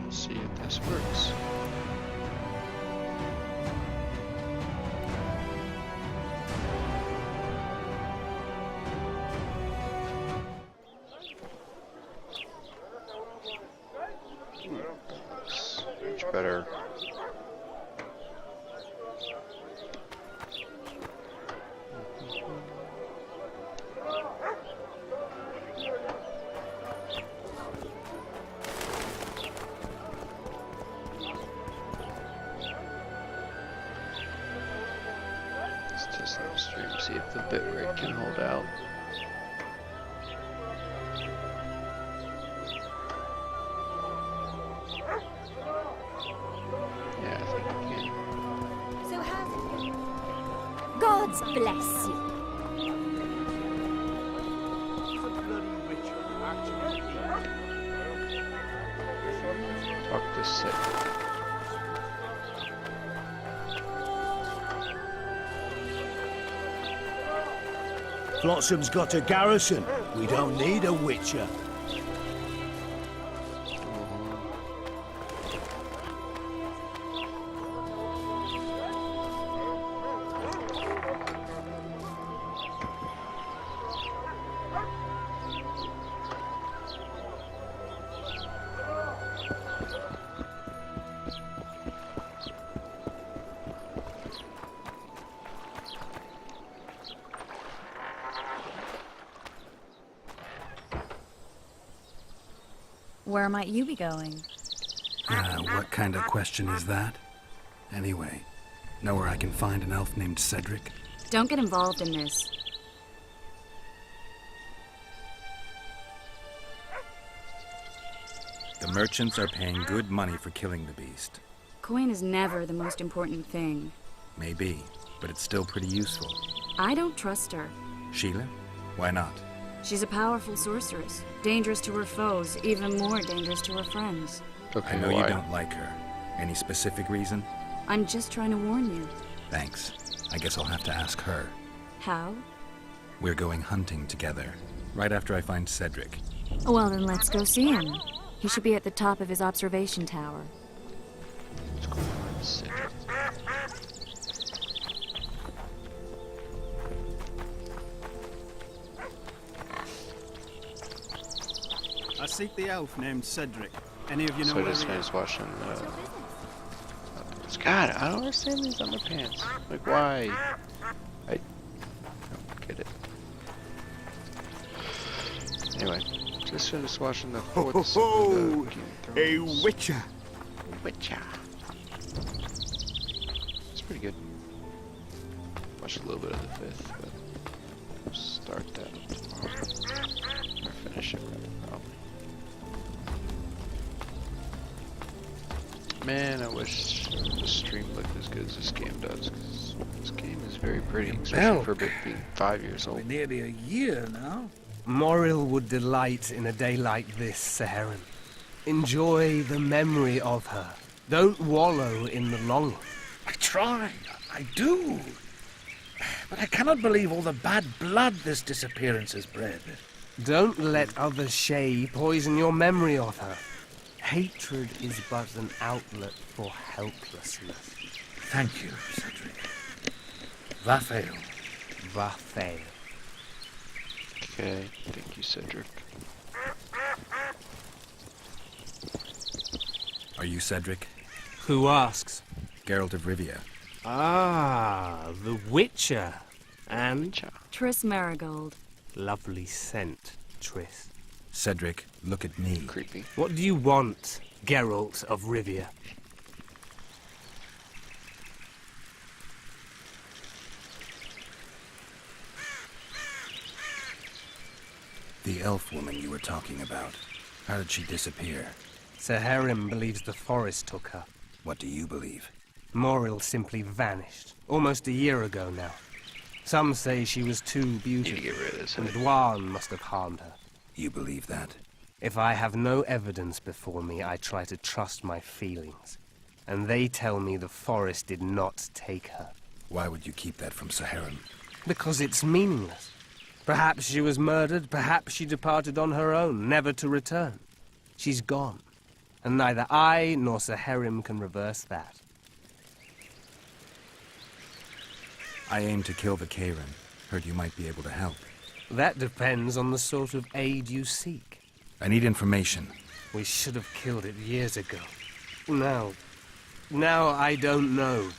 Let's see if this works. It's much better. Let's test the stream, see if the bitrate can hold out. Yeah, I think we can. So how's it been? God's bless you. Talk to Sid. Flotsam's got a garrison. We don't need a Witcher. Where might you be going? What kind of question is that? Anyway, know where I can find an elf named Cedric? Don't get involved in this. The merchants are paying good money for killing the beast. Coin is never the most important thing. Maybe, but it's still pretty useful. I don't trust her. Sheila? Why not? She's a powerful sorceress. Dangerous to her foes, even more dangerous to her friends. Okay, I know why? you don't like her. Any specific reason? I'm just trying to warn you. Thanks. I guess I'll have to ask her. How? We're going hunting together, right after I find Cedric. Well, then let's go see him. He should be at the top of his observation tower. Let's go find Cedric. I seek the elf named Cedric. Any of you know So where this he man's is? watching God, I don't understand these underpants. Like, why? I don't get it. Anyway, just finished watching the fourth season of Game of A Thrones. Witcher. Witcher. It's pretty good. Watched a little bit of the fifth, but we'll start that up tomorrow. Or finish it, rather, probably. Man, I wish the stream looked as good as this game does, because this game is very pretty, especially for it being 5 years old. Nearly a year now. Moril would delight in a day like this, Saharan. Enjoy the memory of her. Don't wallow in the longing. I try, I do. But I cannot believe all the bad blood this disappearance has bred. Don't let other Shay poison your memory of her. Hatred is but an outlet for helplessness. Thank you, Cedric. Vafael. Vafael. Okay, thank you, Cedric. Are you Cedric? Who asks? Geralt of Rivia. Ah, the Witcher. And Triss Marigold. lovely scent, Triss. Cedric, look at me. Creepy. What do you want, Geralt of Rivia? The elf woman you were talking about. How did she disappear? Saharim believes the forest took her. What do you believe? Moril simply vanished, almost a year ago now. Some say she was too Need to beautiful, get rid of this. and Dwan must have harmed her. You believe that? If I have no evidence before me, I try to trust my feelings. And they tell me the forest did not take her. Why would you keep that from Saharan? Because it's meaningless. Perhaps she was murdered, perhaps she departed on her own, never to return. She's gone. and neither I nor Sir Herim can reverse that. I aim to kill the Karen. Heard you might be able to help. That depends on the sort of aid you seek. I need information. We should have killed it years ago. Now I don't know.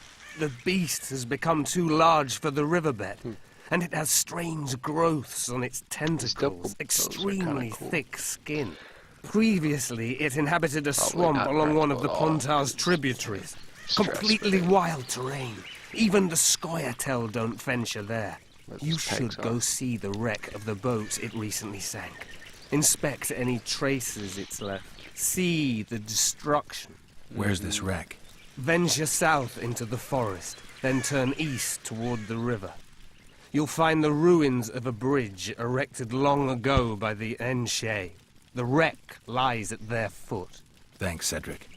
The beast has become too large for the riverbed, and it has strange growths on its tentacles, extremely thick skin. Previously, it inhabited a swamp along one of the Pontar's tributaries. Completely wild terrain. Even the Scoia'tael don't venture there. You should go see the wreck of the boat it recently sank. Inspect any traces it's left. See the destruction. Where's this wreck? Venture south into the forest, then turn east toward the river. You'll find the ruins of a bridge erected long ago by the Enshe. The wreck lies at their foot. Thanks, Cedric.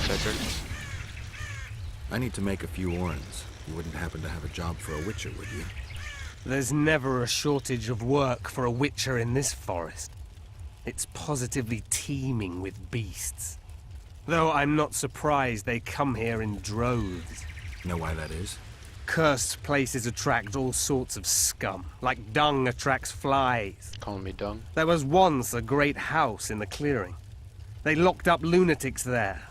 Cedric. I need to make a few orens. You wouldn't happen to have a job for a Witcher, would you? There's never a shortage of work for a Witcher in this forest. It's positively teeming with beasts. Though I'm not surprised they come here in droves. Know why that is? Cursed places attract all sorts of scum, like dung attracts flies. Calling me dung? There was once a great house in the clearing. They locked up lunatics there.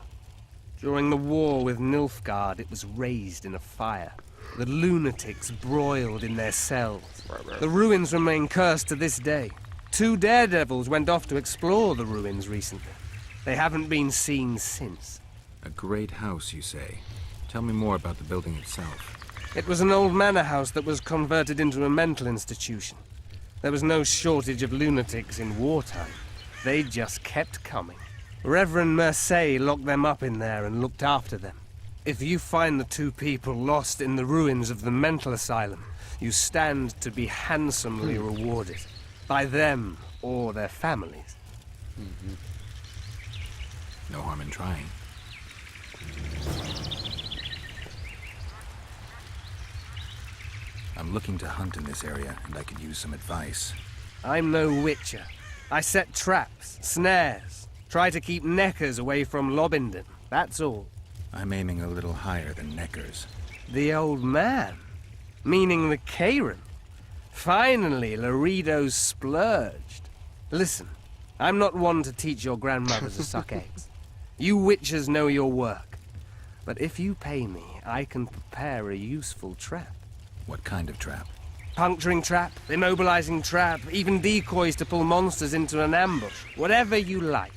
During the war with Nilfgaard, it was raised in a fire. The lunatics broiled in their cells. The ruins remain cursed to this day. 2 daredevils went off to explore the ruins recently. They haven't been seen since. A great house, you say. Tell me more about the building itself. It was an old manor house that was converted into a mental institution. There was no shortage of lunatics in wartime. They just kept coming. Reverend Mercey locked them up in there and looked after them. If you find the 2 people lost in the ruins of the mental asylum, you stand to be handsomely rewarded. By them or their families. No harm in trying. I'm looking to hunt in this area, and I could use some advice. I'm no witcher. I set traps, snares, try to keep neckers away from Lobindon, that's all. I'm aiming a little higher than neckers. The old man? Meaning the Karen? Finally, Laredo's splurged. Listen, I'm not one to teach your grandmother to suck eggs. You witchers know your work. But if you pay me, I can prepare a useful trap. What kind of trap? Puncturing trap, immobilizing trap, even decoys to pull monsters into an ambush. Whatever you like.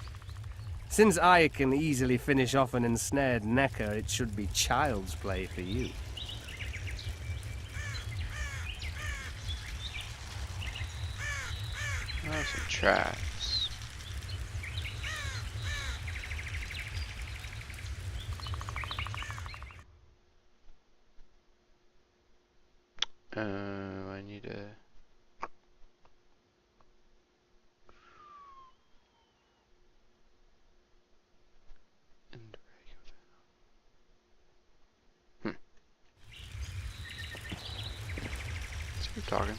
Since I can easily finish off an ensnared necker, it should be child's play for you. Oh, some traps. I need a... Let's keep talking.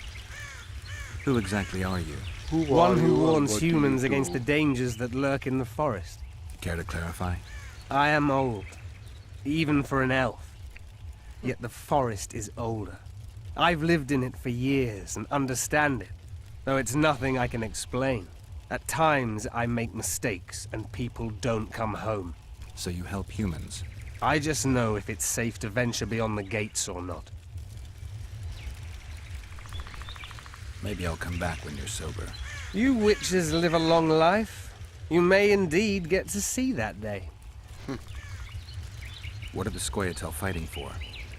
Who exactly are you? One who warns humans against the dangers that lurk in the forest. Care to clarify? I am old, even for an elf. Yet the forest is older. I've lived in it for years and understand it, though it's nothing I can explain. At times, I make mistakes and people don't come home. So you help humans? I just know if it's safe to venture beyond the gates or not. Maybe I'll come back when you're sober. You witches live a long life. You may indeed get to see that day. What are the Scoia'tael fighting for?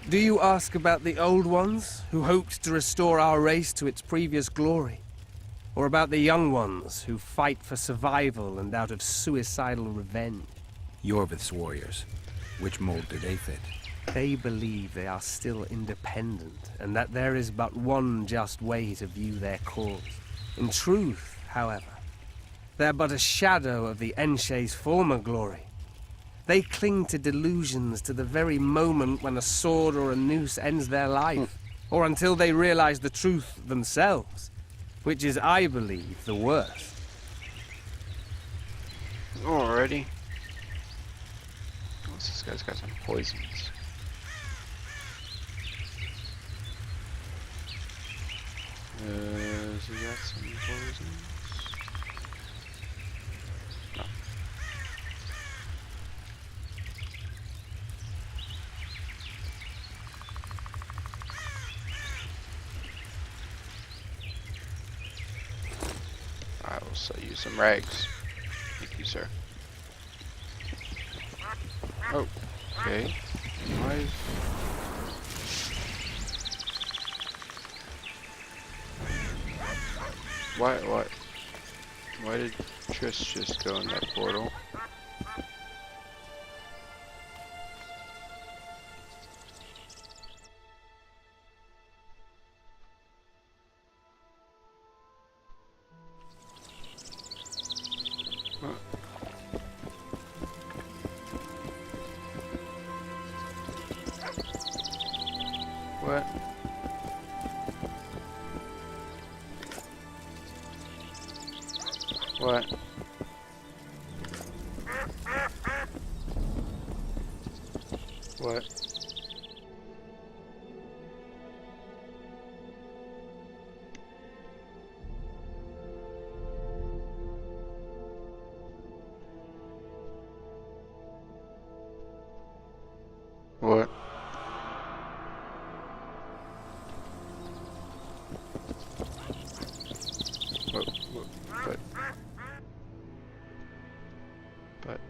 Do you ask about the old ones, who hoped to restore our race to its previous glory? Or about the young ones, who fight for survival and out of suicidal revenge? Yorvith's warriors. Which mold do they fit? They believe they are still independent, and that there is but one just way to view their cause. In truth, however, they're but a shadow of the Enshe's former glory. They cling to delusions to the very moment when a sword or a noose ends their life, or until they realize the truth themselves, which is, I believe, the worst. Alrighty. Unless this guy's got some poisons. Has he got some poisons? No. I will sell you some rags. Thank you, sir. Oh, okay. Why is... Why did Triss just go in that portal? What? What? What? What? But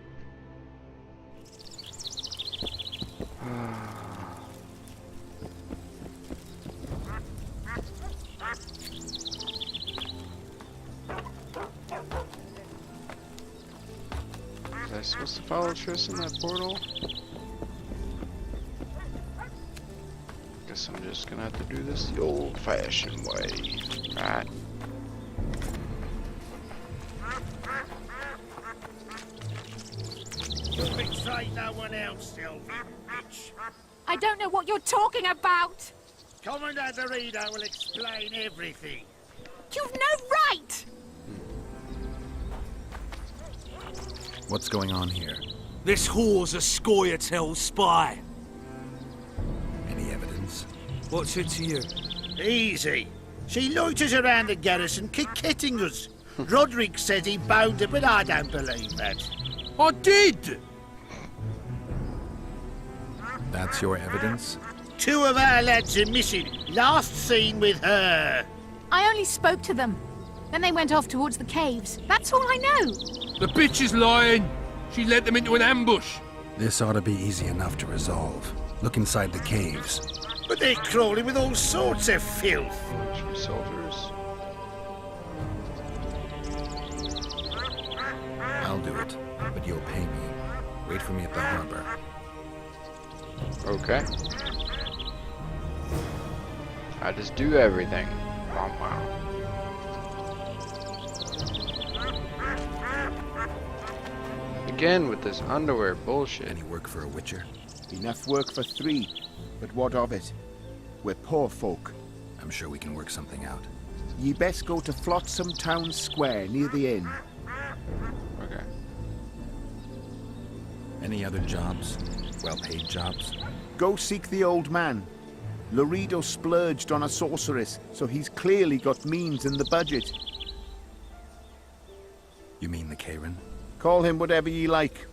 was I supposed to follow Triss in that portal? Guess I'm just gonna have to do this the old-fashioned way, right? You've betrayed no one else, Sylvie, bitch. I don't know what you're talking about. Commandant Dorito will explain everything. You've no right. What's going on here? This whore's a Scoia'tael spy. Any evidence? What's it to you? Easy. She loiters around the garrison, kick-kitting us. Roderick says he bound her, but I don't believe that. I did! That's your evidence? 2 of our lads are missing. Last seen with her. I only spoke to them. Then they went off towards the caves. That's all I know. The bitch is lying. She led them into an ambush. This ought to be easy enough to resolve. Look inside the caves. But they're crawling with all sorts of filth. True soldiers. I'll do it, but you'll pay me. Wait for me at the harbor. Okay. I just do everything. Wow, wow. Again with this underwear bullshit. Any work for a Witcher? Enough work for 3, but what of it? We're poor folk. I'm sure we can work something out. Ye best go to Flotsam Town Square near the inn. Okay. Any other jobs? Well-paid jobs? Go seek the old man. Laredo splurged on a sorceress, so he's clearly got means in the budget. You mean the Karen? Call him whatever ye like.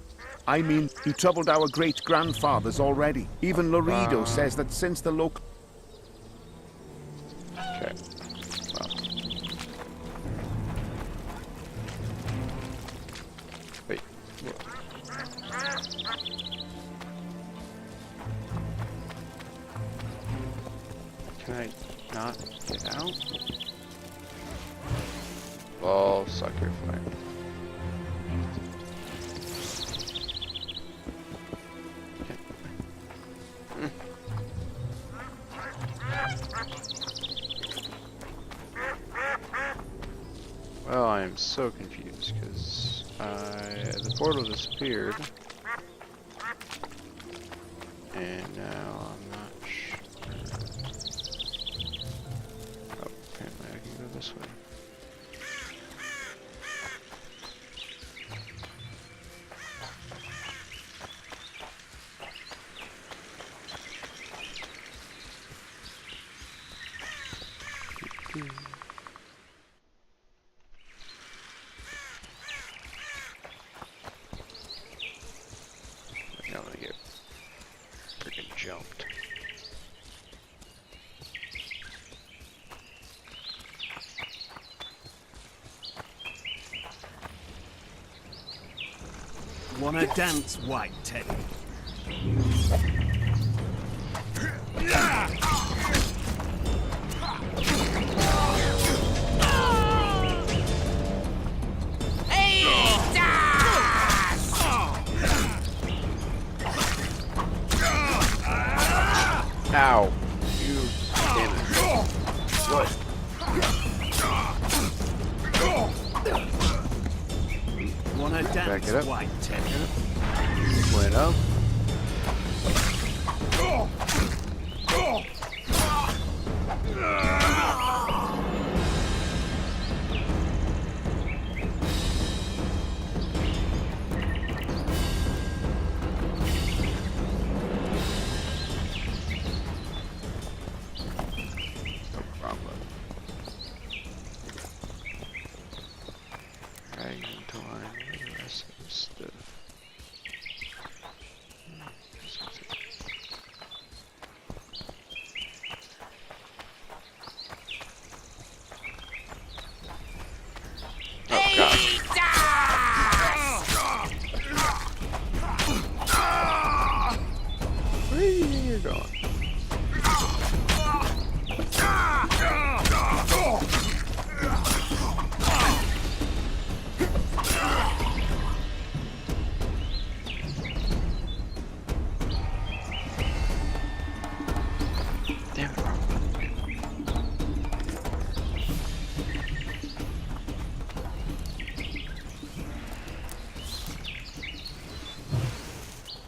I mean, he troubled our great-grandfathers already. Even Laredo says that since the local... Okay. Well. Wait. What? Can I not get out? Oh, suck your fire. Well, I am so confused because the portal disappeared, and now I'm not sure. Oh, apparently I can go this way. Wanna dance, white teddy? Ow! You damn it. What? Wanna Back dance, it up. white teddy? Went up. Wrong button. Drag into line with the rest of the stuff. Oh god. Where are you going? Damn it, wrong button.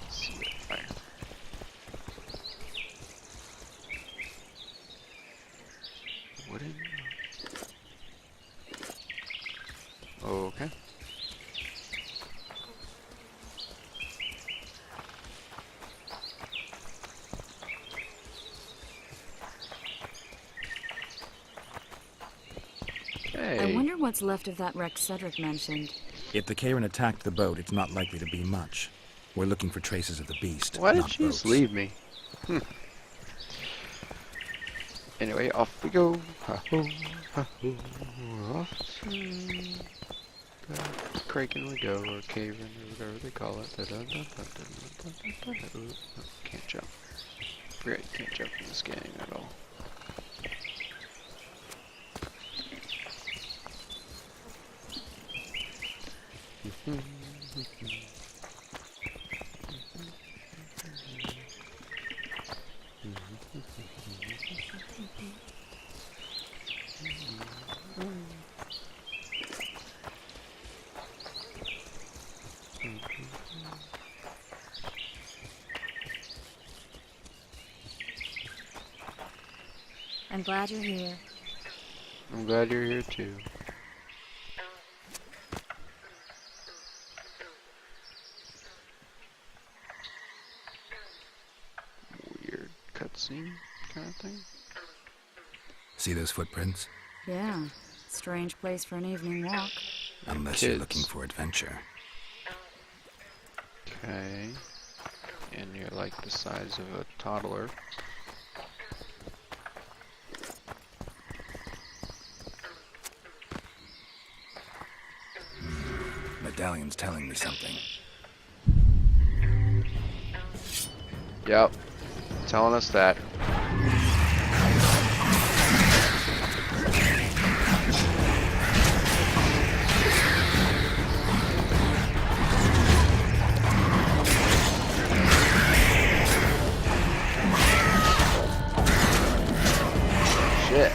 See it fire. Wooden. Okay. I Hey. wonder what's left of that wreck Cedric mentioned. If the Karen attacked the boat, it's not likely to be much. We're looking for traces of the beast, Why did not she just boats. leave me? Anyway, off we go. Ha-ho, ha-ho, off to the Kraken we go, or cavern, or whatever they call it. Ooh, can't jump. Forget you can't jump in this game at all. I'm glad you're here. I'm glad you're here too. Weird cutscene kind of thing. See those footprints? Yeah. Strange place for an evening walk. Unless Kids. you're looking for adventure. Okay. And you're like the size of a toddler. Medallion's telling me something. Yep. Telling us that. Shit.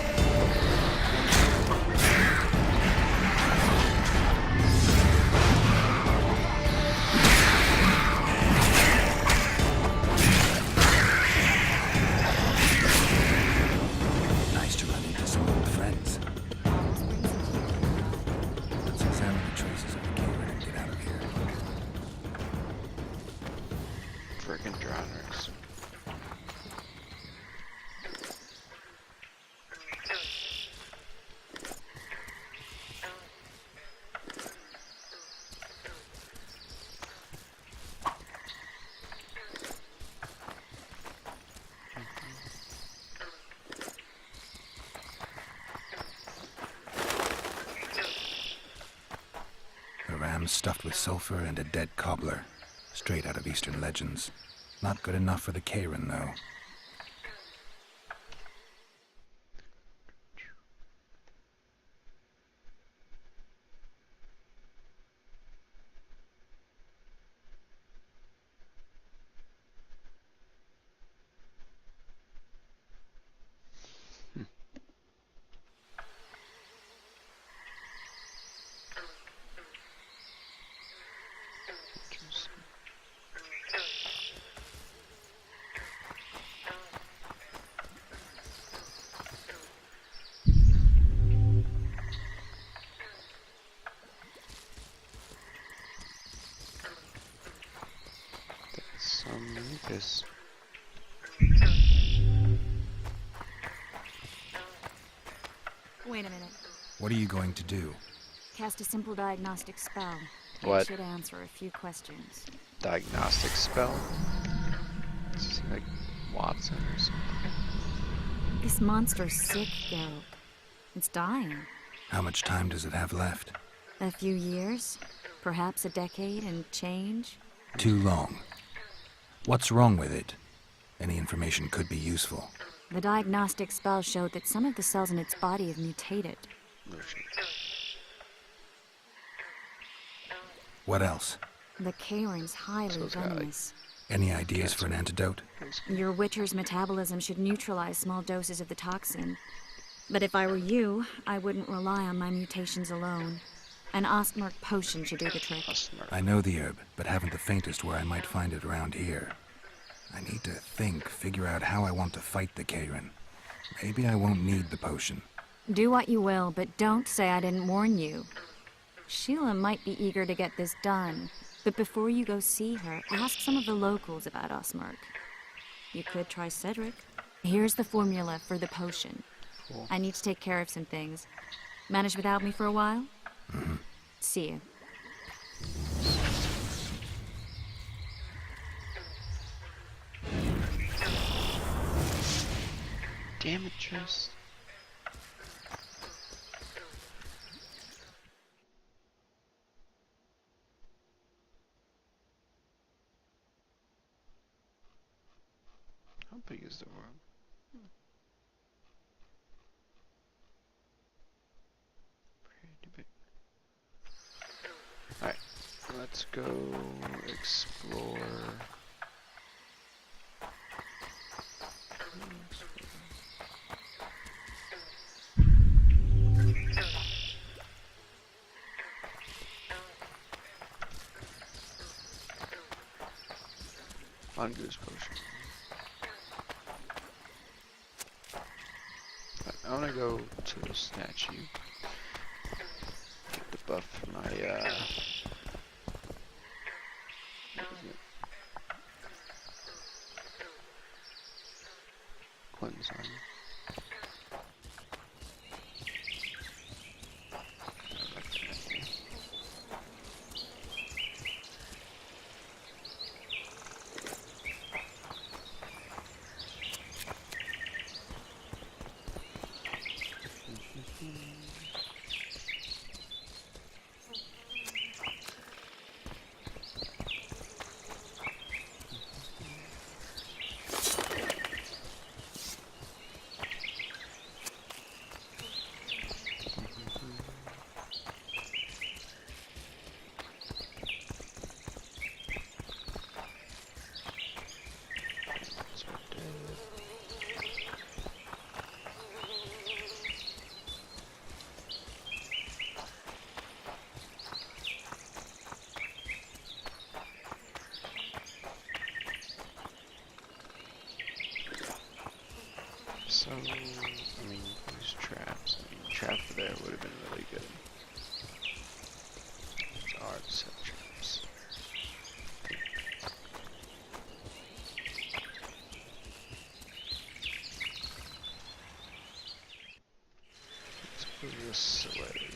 jam stuffed with sulfur and a dead cobbler. Straight out of Eastern legends. Not good enough for the Karen, though. Some mucus. Wait a minute. What are you going to do? Cast a simple diagnostic spell. What? It should answer a few questions. Diagnostic spell? Does it seem like Watson or something? This monster's sick, Geralt. It's dying. How much time does it have left? A few years? Perhaps a decade and change? Too long. What's wrong with it? Any information could be useful. The diagnostic spell showed that some of the cells in its body have mutated. What else? The Karen's highly So it's got, like, venomous. Any ideas for an antidote? Your Witcher's metabolism should neutralize small doses of the toxin. But if I were you, I wouldn't rely on my mutations alone. An Ostmark potion should do the trick. I know the herb, but haven't the faintest where I might find it around here. I need to think, figure out how I want to fight the Karen. Maybe I won't need the potion. Do what you will, but don't say I didn't warn you. Sheila might be eager to get this done, but before you go see her, ask some of the locals about Ostmark. You could try Cedric. Here's the formula for the potion. Cool. I need to take care of some things. Manage without me for a while? Mm-hmm. See you. Damn it, Tris. How big is the room? Pretty big. Alright, let's go explore. Mongoose potion. I wanna go to the statue. Get the buff for my what is it? Cleanse on. So, I mean, these traps. I mean, trap there would have been really good. It's hard to set traps. Let's put this away.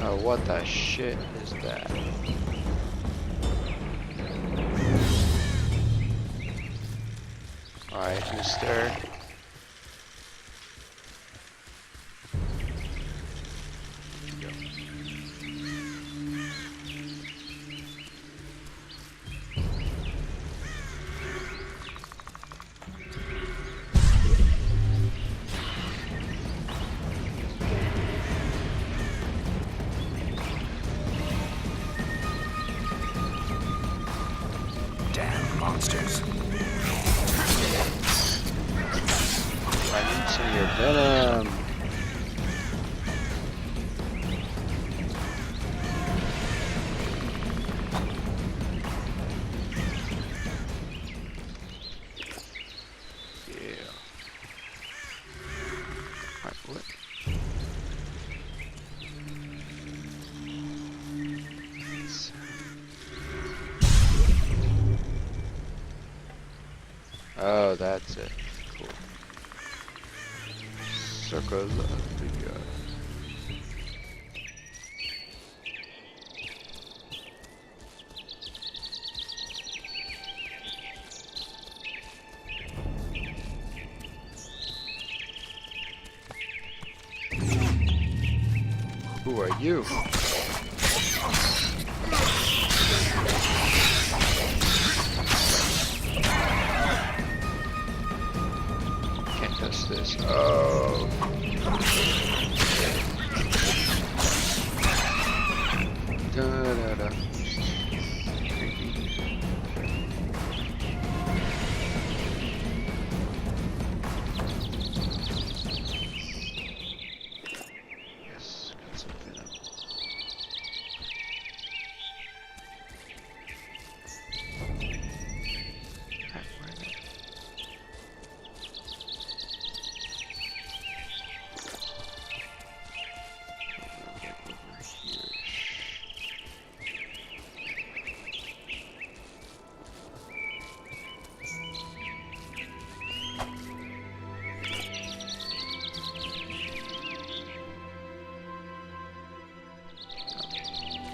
Oh, what the shit is that? Alright, mister. Damn monsters. I need some of your venom. Yeah. Alright, what? Oh, that's it. Cool. Circle of the god. Who are you? Can't touch this. Oh. Da da da. Yes, got some venom. Alright, where are they?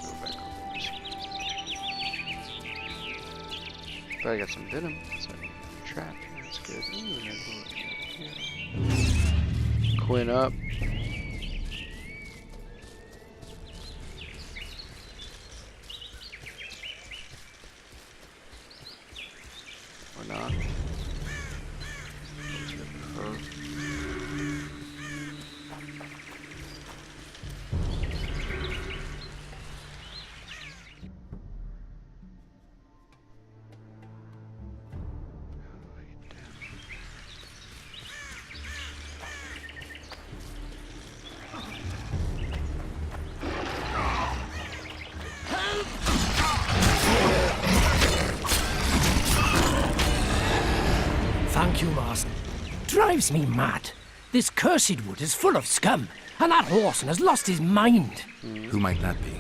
Over here. Go back over this way. But I got some venom, so trap. That's good. Ooh, there's a little here. Quinn up. Or not. Her. Thank you, Marston. Drives me mad. This cursed wood is full of scum, and that horseman has lost his mind. Who might that be?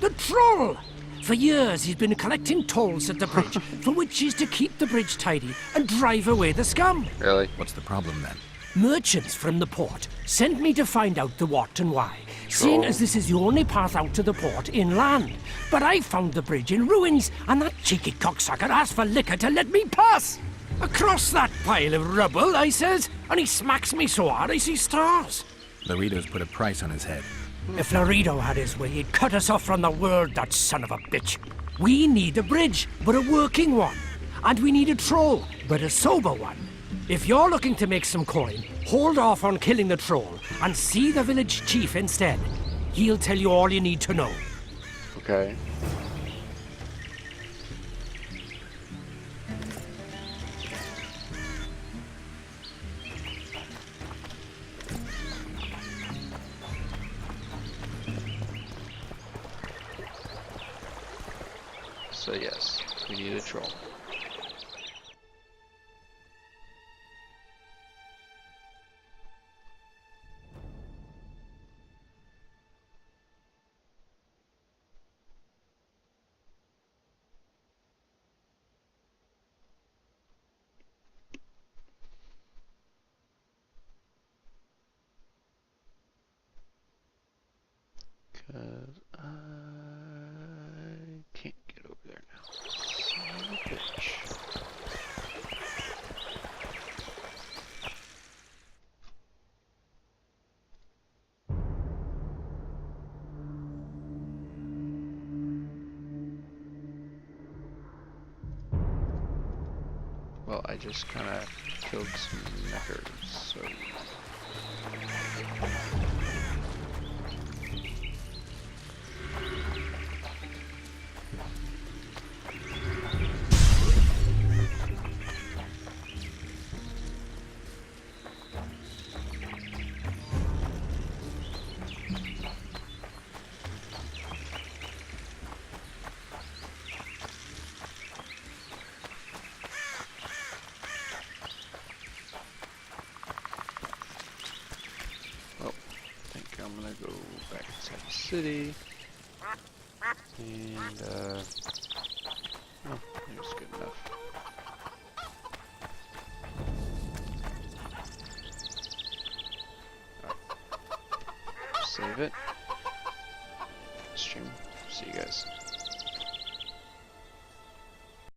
The troll! For years he's been collecting tolls at the bridge, for which is to keep the bridge tidy and drive away the scum. Really? What's the problem then? Merchants from the port sent me to find out the what and why, seeing as this is the only path out to the port inland. But I found the bridge in ruins, and that cheeky cocksucker asked for liquor to let me pass. Across that pile of rubble, I says, and he smacks me so hard I see stars. Laredo's put a price on his head. If Laredo had his way, he'd cut us off from the world, that son of a bitch. We need a bridge, but a working one. And we need a troll, but a sober one. If you're looking to make some coin, hold off on killing the troll and see the village chief instead. He'll tell you all you need to know. Okay. So yes, we need a troll. Because I can't get over there now. Son of a bitch. Well, I just kind of killed some neckers, so... I'm gonna go back inside the city, and oh, it was good enough. Right. Save it. Stream. See you guys.